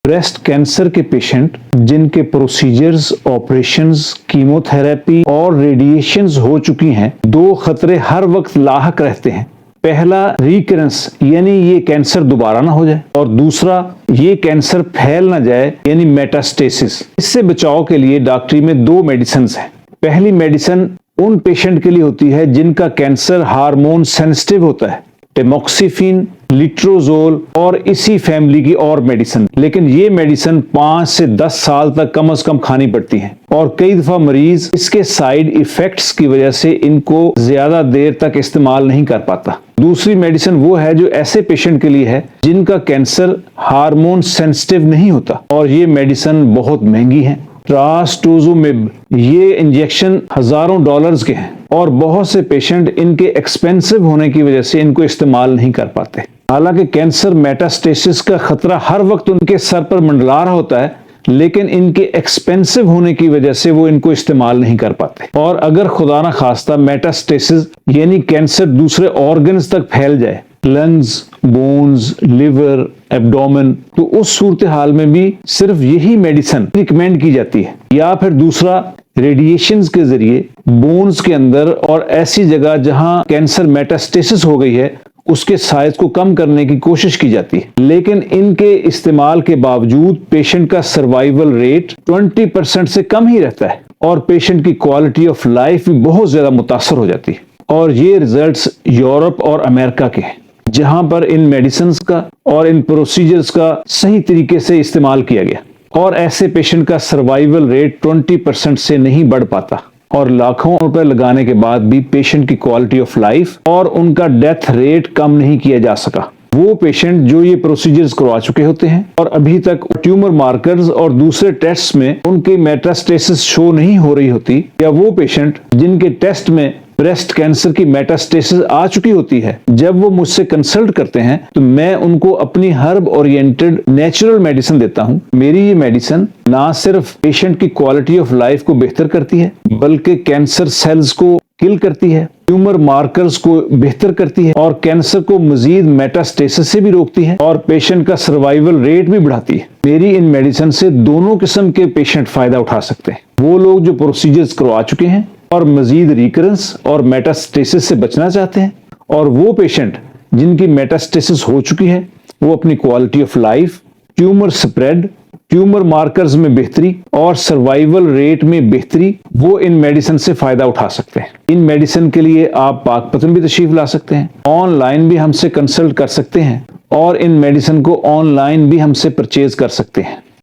Breast cancer के patient जिनके procedures, operations, chemotherapy और रेडिएशंस हो चुकी हैं, दो खतरे हर वक्त लाहक रहते हैं। पहला, रिकरेंस यानी ये कैंसर दोबारा ना हो जाए, और दूसरा, ये कैंसर फैल ना जाए यानी मेटास्टेसिस। इससे बचाव के लिए डॉक्टरी में दो मेडिसिन हैं। पहली मेडिसिन उन पेशेंट के लिए होती है जिनका कैंसर हार्मोन सेंसिटिव होता है, टेमोक्सिफिन, लिट्रोजोल और इसी फैमिली की और मेडिसिन। लेकिन ये मेडिसिन 5 से 10 साल तक कम से कम खानी पड़ती हैं, और कई दफा मरीज इसके साइड इफेक्ट्स की वजह से इनको ज्यादा देर तक इस्तेमाल नहीं कर पाता। दूसरी मेडिसिन वो है जो ऐसे पेशेंट के लिए है जिनका कैंसर हार्मोन सेंसिटिव नहीं होता, और ये मेडिसिन बहुत महंगी है। ट्रास्टोजोमिब, ये इंजेक्शन हजारों डॉलर्स के हैं, और बहुत से पेशेंट इनके एक्सपेंसिव होने की वजह से इनको इस्तेमाल नहीं कर पाते। हालांकि कैंसर मेटास्टेसिस का खतरा हर वक्त उनके सर पर मंडरा रहा होता है, लेकिन इनके एक्सपेंसिव होने की वजह से वो इनको इस्तेमाल नहीं कर पाते। और अगर खुदा ना खास्ता मेटास्टेसिस यानी कैंसर दूसरे ऑर्गन्स तक फैल जाए, लंग्स, बोन्स, लिवर, एब्डोमेन, तो उस सूरत हाल में भी सिर्फ यही मेडिसिन रिकमेंड की जाती है। या फिर दूसरा, रेडिएशंस के जरिए बोन्स के अंदर और ऐसी जगह जहां कैंसर मेटास्टेसिस हो गई है उसके साइज को कम करने की कोशिश की जाती है। लेकिन इनके इस्तेमाल के बावजूद पेशेंट का सर्वाइवल रेट 20% से कम ही रहता है, और पेशेंट की क्वालिटी ऑफ लाइफ भी बहुत ज्यादा मुतासर हो जाती है। और ये रिजल्ट्स यूरोप और अमेरिका के हैं, जहां पर इन मेडिसिन का और इन प्रोसीजर्स का सही तरीके से इस्तेमाल किया गया, और ऐसे पेशेंट का सर्वाइवल रेट 20% से नहीं बढ़ पाता, और लाखों रुपए लगाने के बाद भी पेशेंट की क्वालिटी ऑफ लाइफ और उनका डेथ रेट कम नहीं किया जा सका। वो पेशेंट जो ये प्रोसीजर्स करवा चुके होते हैं और अभी तक ट्यूमर मार्कर्स और दूसरे टेस्ट में उनकी मेटास्टेसिस शो नहीं हो रही होती, या वो पेशेंट जिनके टेस्ट में ब्रेस्ट कैंसर की मेटास्टेसिस आ चुकी होती है, जब वो मुझसे कंसल्ट करते हैं तो मैं उनको अपनी हर्ब ओरिएंटेड नेचुरल मेडिसिन देता हूं। मेरी ये मेडिसिन ना सिर्फ पेशेंट की क्वालिटी ऑफ लाइफ को बेहतर करती है, बल्कि कैंसर सेल्स को किल करती है, ट्यूमर मार्कर्स को बेहतर करती है, और कैंसर को मजीद मेटास्टेसिस से भी रोकती है, और पेशेंट का सर्वाइवल रेट भी बढ़ाती है। मेरी इन मेडिसिन से दोनों किस्म के पेशेंट फायदा उठा सकते हैं। वो लोग जो प्रोसीजर्स करवा चुके हैं और मजीद रिकरेंस और मेटास्टेसिस से बचना चाहते हैं, और वो पेशेंट जिनकी मेटास्टेसिस हो चुकी है वो अपनी quality of life, tumour spread, tumour markers में बेहतरी और सर्वाइवल रेट में बेहतरी, वो इन मेडिसिन से फायदा उठा सकते हैं। इन मेडिसिन के लिए आप पाकपतन भी तशरीफ ला सकते हैं, ऑनलाइन भी हमसे कंसल्ट कर सकते हैं, और इन मेडिसिन को ऑनलाइन भी हमसे परचेज कर सकते हैं।